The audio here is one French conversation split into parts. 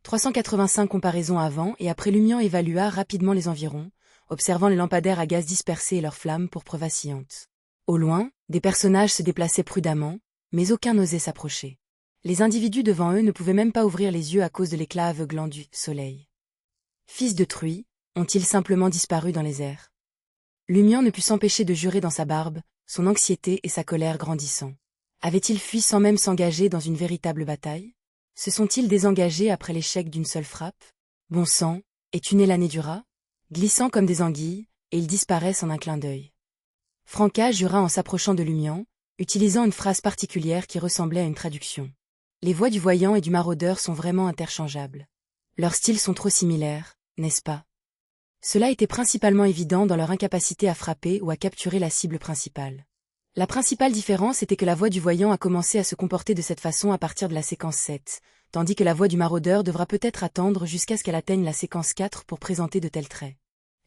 385 comparaisons avant et après. Lumian évalua rapidement les environs, observant les lampadaires à gaz dispersés et leurs flammes pourpres vacillantes. Au loin, des personnages se déplaçaient prudemment, mais aucun n'osait s'approcher. Les individus devant eux ne pouvaient même pas ouvrir les yeux à cause de l'éclat aveuglant du soleil. Fils de truie, ont-ils simplement disparu dans les airs? Lumian ne put s'empêcher de jurer dans sa barbe, son anxiété et sa colère grandissant. Avaient-ils fui sans même s'engager dans une véritable bataille? Se sont-ils désengagés après l'échec d'une seule frappe? Bon sang, es-tu né l'année du rat? Glissant comme des anguilles, et ils disparaissent en un clin d'œil. Franca jura en s'approchant de Lumian, utilisant une phrase particulière qui ressemblait à une traduction. Les voix du voyant et du maraudeur sont vraiment interchangeables. Leurs styles sont trop similaires, n'est-ce pas? Cela était principalement évident dans leur incapacité à frapper ou à capturer la cible principale. La principale différence était que la voix du voyant a commencé à se comporter de cette façon à partir de la séquence 7, tandis que la voix du maraudeur devra peut-être attendre jusqu'à ce qu'elle atteigne la séquence 4 pour présenter de tels traits.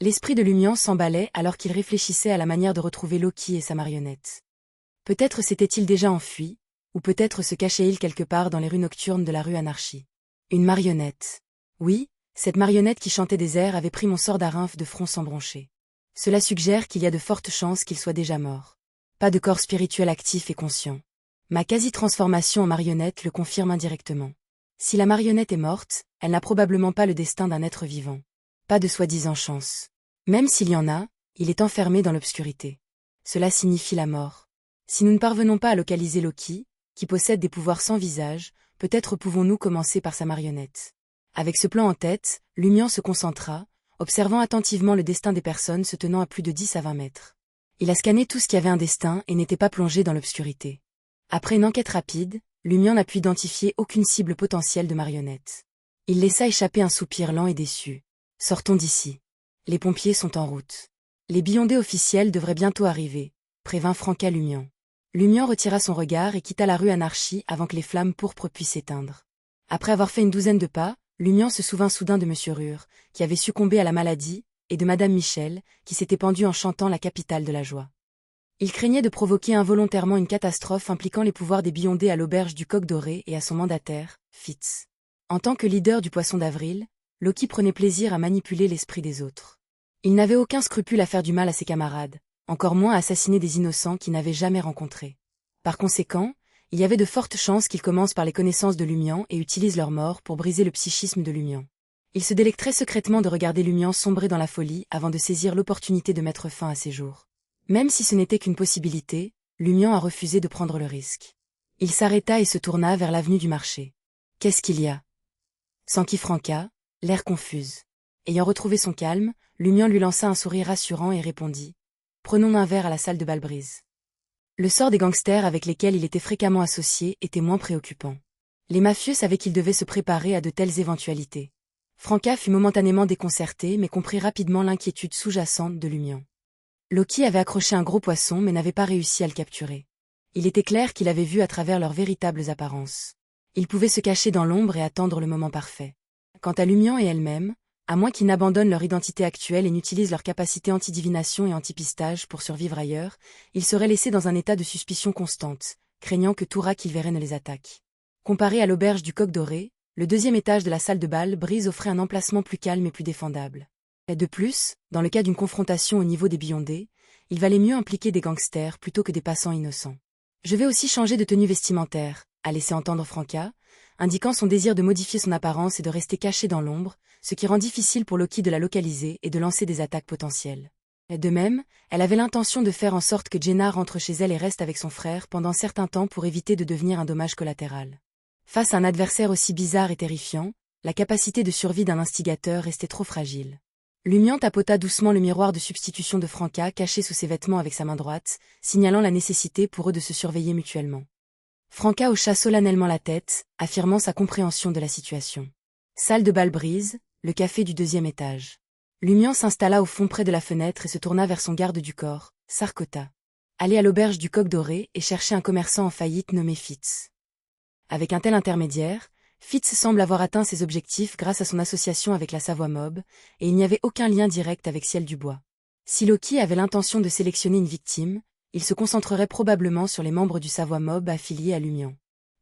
L'esprit de Lumian s'emballait alors qu'il réfléchissait à la manière de retrouver Loki et sa marionnette. Peut-être s'était-il déjà enfui, ou peut-être se cachait-il quelque part dans les rues nocturnes de la rue Anarchie. Une marionnette. Oui, cette marionnette qui chantait des airs avait pris mon sort d'Arymphe de front sans broncher. Cela suggère qu'il y a de fortes chances qu'il soit déjà mort. Pas de corps spirituel actif et conscient. Ma quasi-transformation en marionnette le confirme indirectement. Si la marionnette est morte, elle n'a probablement pas le destin d'un être vivant. Pas de soi-disant chance. Même s'il y en a, il est enfermé dans l'obscurité. Cela signifie la mort. Si nous ne parvenons pas à localiser Loki, qui possède des pouvoirs sans visage, peut-être pouvons-nous commencer par sa marionnette. Avec ce plan en tête, Lumian se concentra, observant attentivement le destin des personnes se tenant à plus de 10 à 20 mètres. Il a scanné tout ce qui avait un destin et n'était pas plongé dans l'obscurité. Après une enquête rapide, Lumian n'a pu identifier aucune cible potentielle de marionnette. Il laissa échapper un soupir lent et déçu. Sortons d'ici. Les pompiers sont en route. Les billondés officiels devraient bientôt arriver, prévint Franca Lumian. Lumian retira son regard et quitta la rue Anarchie avant que les flammes pourpres puissent s'éteindre. Après avoir fait une douzaine de pas, Lumian se souvint soudain de Monsieur Rure, qui avait succombé à la maladie, et de Madame Michel, qui s'était pendue en chantant la capitale de la joie. Il craignait de provoquer involontairement une catastrophe impliquant les pouvoirs des billondés à l'auberge du Coq Doré et à son mandataire, Fitz. En tant que leader du Poisson d'Avril, Loki prenait plaisir à manipuler l'esprit des autres. Il n'avait aucun scrupule à faire du mal à ses camarades, encore moins à assassiner des innocents qu'il n'avait jamais rencontrés. Par conséquent, il y avait de fortes chances qu'il commence par les connaissances de Lumian et utilise leur mort pour briser le psychisme de Lumian. Il se délecterait secrètement de regarder Lumian sombrer dans la folie avant de saisir l'opportunité de mettre fin à ses jours. Même si ce n'était qu'une possibilité, Lumian a refusé de prendre le risque. Il s'arrêta et se tourna vers l'avenue du marché. Qu'est-ce qu'il y a? S'enquit Franca, l'air confuse. Ayant retrouvé son calme, Lumian lui lança un sourire rassurant et répondit. Prenons un verre à la salle de Balbrise. Le sort des gangsters avec lesquels il était fréquemment associé était moins préoccupant. Les mafieux savaient qu'ils devaient se préparer à de telles éventualités. Franca fut momentanément déconcerté mais comprit rapidement l'inquiétude sous-jacente de Lumian. Loki avait accroché un gros poisson mais n'avait pas réussi à le capturer. Il était clair qu'il avait vu à travers leurs véritables apparences. Il pouvait se cacher dans l'ombre et attendre le moment parfait. Quant à Lumian et elle-même, à moins qu'ils n'abandonnent leur identité actuelle et n'utilisent leurs capacités anti-divination et anti-pistage pour survivre ailleurs, ils seraient laissés dans un état de suspicion constante, craignant que tout rat qu'ils verraient ne les attaque. Comparé à l'auberge du Coq Doré, le deuxième étage de la salle de bal Brise offrait un emplacement plus calme et plus défendable. Et de plus, dans le cas d'une confrontation au niveau des billondés, il valait mieux impliquer des gangsters plutôt que des passants innocents. Je vais aussi changer de tenue vestimentaire, a laissé entendre Franca, indiquant son désir de modifier son apparence et de rester caché dans l'ombre, ce qui rend difficile pour Loki de la localiser et de lancer des attaques potentielles. De même, elle avait l'intention de faire en sorte que Jenna rentre chez elle et reste avec son frère pendant certain temps pour éviter de devenir un dommage collatéral. Face à un adversaire aussi bizarre et terrifiant, la capacité de survie d'un instigateur restait trop fragile. Lumian tapota doucement le miroir de substitution de Franca caché sous ses vêtements avec sa main droite, signalant la nécessité pour eux de se surveiller mutuellement. Franca hocha solennellement la tête, affirmant sa compréhension de la situation. Salle de bal Brise, le café du deuxième étage. Lumian s'installa au fond près de la fenêtre et se tourna vers son garde du corps, Sarkota. Aller à l'auberge du Coq Doré et chercher un commerçant en faillite nommé Fitz. Avec un tel intermédiaire, Fitz semble avoir atteint ses objectifs grâce à son association avec la Savoie Mob, et il n'y avait aucun lien direct avec Ciel Dubois. Si Loki avait l'intention de sélectionner une victime, il se concentrerait probablement sur les membres du Savoie Mob affiliés à Lumian.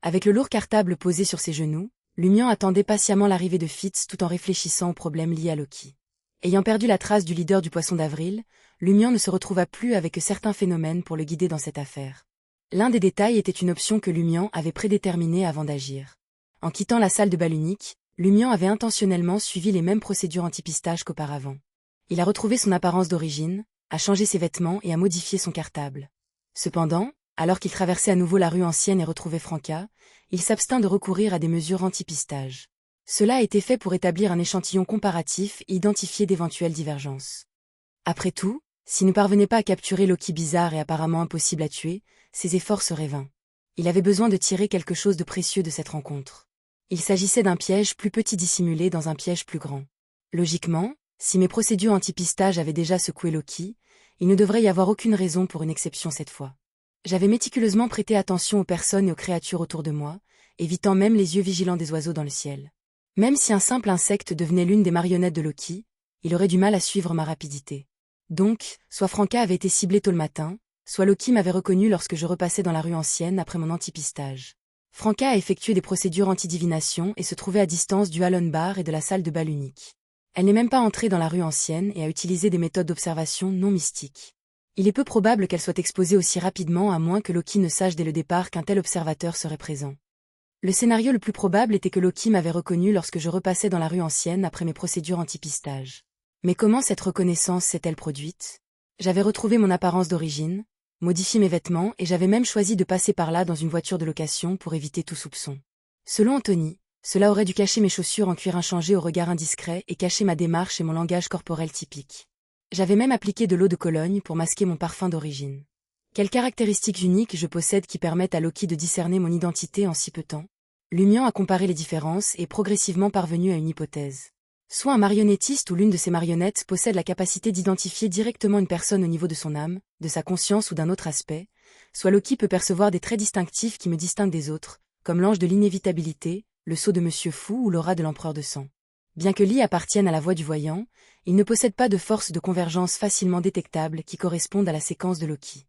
Avec le lourd cartable posé sur ses genoux, Lumion attendait patiemment l'arrivée de Fitz tout en réfléchissant aux problèmes liés à Loki. Ayant perdu la trace du leader du Poisson d'Avril, Lumion ne se retrouva plus avec certains phénomènes pour le guider dans cette affaire. L'un des détails était une option que Lumion avait prédéterminée avant d'agir. En quittant la salle de bal unique, Lumion avait intentionnellement suivi les mêmes procédures anti-pistage qu'auparavant. Il a retrouvé son apparence d'origine, a changé ses vêtements et a modifié son cartable. Cependant, alors qu'il traversait à nouveau la rue ancienne et retrouvait Franca, il s'abstint de recourir à des mesures anti-pistage. Cela a été fait pour établir un échantillon comparatif et identifier d'éventuelles divergences. Après tout, s'il ne parvenait pas à capturer Loki bizarre et apparemment impossible à tuer, ses efforts seraient vains. Il avait besoin de tirer quelque chose de précieux de cette rencontre. Il s'agissait d'un piège plus petit dissimulé dans un piège plus grand. Logiquement, si mes procédures anti-pistage avaient déjà secoué Loki, il ne devrait y avoir aucune raison pour une exception cette fois. J'avais méticuleusement prêté attention aux personnes et aux créatures autour de moi, évitant même les yeux vigilants des oiseaux dans le ciel. Même si un simple insecte devenait l'une des marionnettes de Loki, il aurait du mal à suivre ma rapidité. Donc, soit Franca avait été ciblée tôt le matin, soit Loki m'avait reconnu lorsque je repassais dans la rue ancienne après mon anti-pistage. Franca a effectué des procédures anti-divination et se trouvait à distance du Halon Bar et de la salle de bal unique. Elle n'est même pas entrée dans la rue ancienne et a utilisé des méthodes d'observation non mystiques. Il est peu probable qu'elle soit exposée aussi rapidement à moins que Loki ne sache dès le départ qu'un tel observateur serait présent. Le scénario le plus probable était que Loki m'avait reconnu lorsque je repassais dans la rue ancienne après mes procédures anti-pistage. Mais comment cette reconnaissance s'est-elle produite? J'avais retrouvé mon apparence d'origine, modifié mes vêtements et j'avais même choisi de passer par là dans une voiture de location pour éviter tout soupçon. Selon Anthony, cela aurait dû cacher mes chaussures en cuir inchangé au regard indiscret et cacher ma démarche et mon langage corporel typique. J'avais même appliqué de l'eau de Cologne pour masquer mon parfum d'origine. Quelles caractéristiques uniques je possède qui permettent à Loki de discerner mon identité en si peu de temps? Lumion a comparé les différences et est progressivement parvenu à une hypothèse. Soit un marionnettiste ou l'une de ses marionnettes possède la capacité d'identifier directement une personne au niveau de son âme, de sa conscience ou d'un autre aspect, soit Loki peut percevoir des traits distinctifs qui me distinguent des autres, comme l'ange de l'inévitabilité, le sceau de Monsieur Fou ou l'aura de l'empereur de sang. Bien que Lee appartienne à la voix du voyant, il ne possède pas de force de convergence facilement détectable qui correspondent à la séquence de Loki.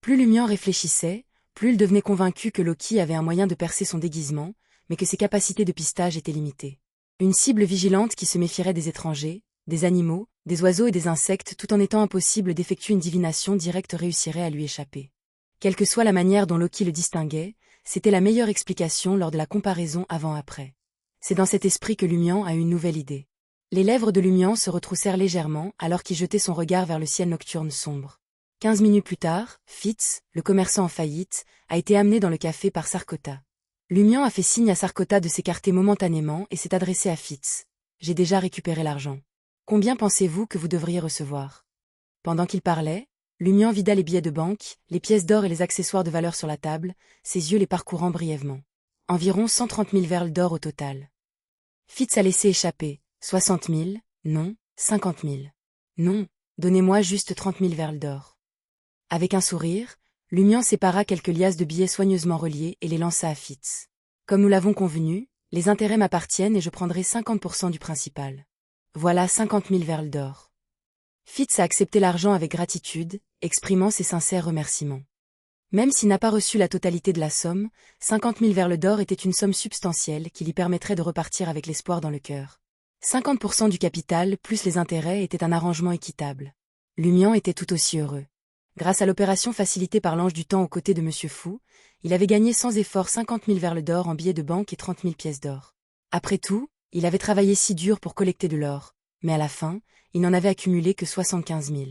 Plus Lumion réfléchissait, plus il devenait convaincu que Loki avait un moyen de percer son déguisement, mais que ses capacités de pistage étaient limitées. Une cible vigilante qui se méfierait des étrangers, des animaux, des oiseaux et des insectes tout en étant impossible d'effectuer une divination directe réussirait à lui échapper. Quelle que soit la manière dont Loki le distinguait, c'était la meilleure explication lors de la comparaison avant-après. C'est dans cet esprit que Lumion a eu une nouvelle idée. Les lèvres de Lumion se retroussèrent légèrement alors qu'il jetait son regard vers le ciel nocturne sombre. 15 minutes plus tard, Fitz, le commerçant en faillite, a été amené dans le café par Sarkota. Lumion a fait signe à Sarkota de s'écarter momentanément et s'est adressé à Fitz. J'ai déjà récupéré l'argent. Combien pensez-vous que vous devriez recevoir? Pendant qu'il parlait, Lumion vida les billets de banque, les pièces d'or et les accessoires de valeur sur la table, ses yeux les parcourant brièvement. Environ 130 000 verles d'or au total. Fitz a laissé échapper. 60 000, non, 50 000. Non, donnez-moi juste 30 000 verles d'or. Avec un sourire, Lumion sépara quelques liasses de billets soigneusement reliés et les lança à Fitz. Comme nous l'avons convenu, les intérêts m'appartiennent et je prendrai 50% du principal. Voilà 50 000 verles d'or. Fitz a accepté l'argent avec gratitude, exprimant ses sincères remerciements. Même s'il n'a pas reçu la totalité de la somme, 50 000 verles d'or était une somme substantielle qui lui permettrait de repartir avec l'espoir dans le cœur. 50% du capital plus les intérêts était un arrangement équitable. Lumion était tout aussi heureux. Grâce à l'opération facilitée par l'ange du temps aux côtés de Monsieur Fou, il avait gagné sans effort 50 000 verles d'or en billets de banque et 30 000 pièces d'or. Après tout, il avait travaillé si dur pour collecter de l'or, mais à la fin, il n'en avait accumulé que 75 000.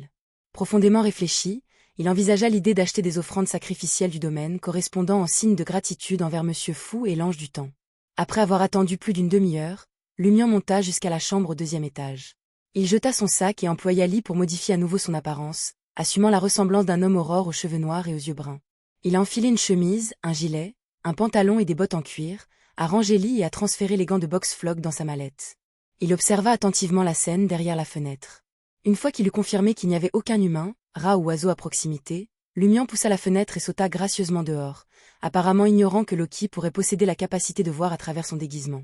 Profondément réfléchi, il envisagea l'idée d'acheter des offrandes sacrificielles du domaine correspondant en signe de gratitude envers Monsieur Fou et l'ange du temps. Après avoir attendu plus d'une demi-heure, Lumion monta jusqu'à la chambre au 2e étage. Il jeta son sac et employa Lee pour modifier à nouveau son apparence, assumant la ressemblance d'un homme aurore aux cheveux noirs et aux yeux bruns. Il a enfilé une chemise, un gilet, un pantalon et des bottes en cuir, a rangé Lee et a transféré les gants de boxe Flock dans sa mallette. Il observa attentivement la scène derrière la fenêtre. Une fois qu'il eut confirmé qu'il n'y avait aucun humain, rat ou oiseau à proximité, Lumion poussa la fenêtre et sauta gracieusement dehors, apparemment ignorant que Loki pourrait posséder la capacité de voir à travers son déguisement.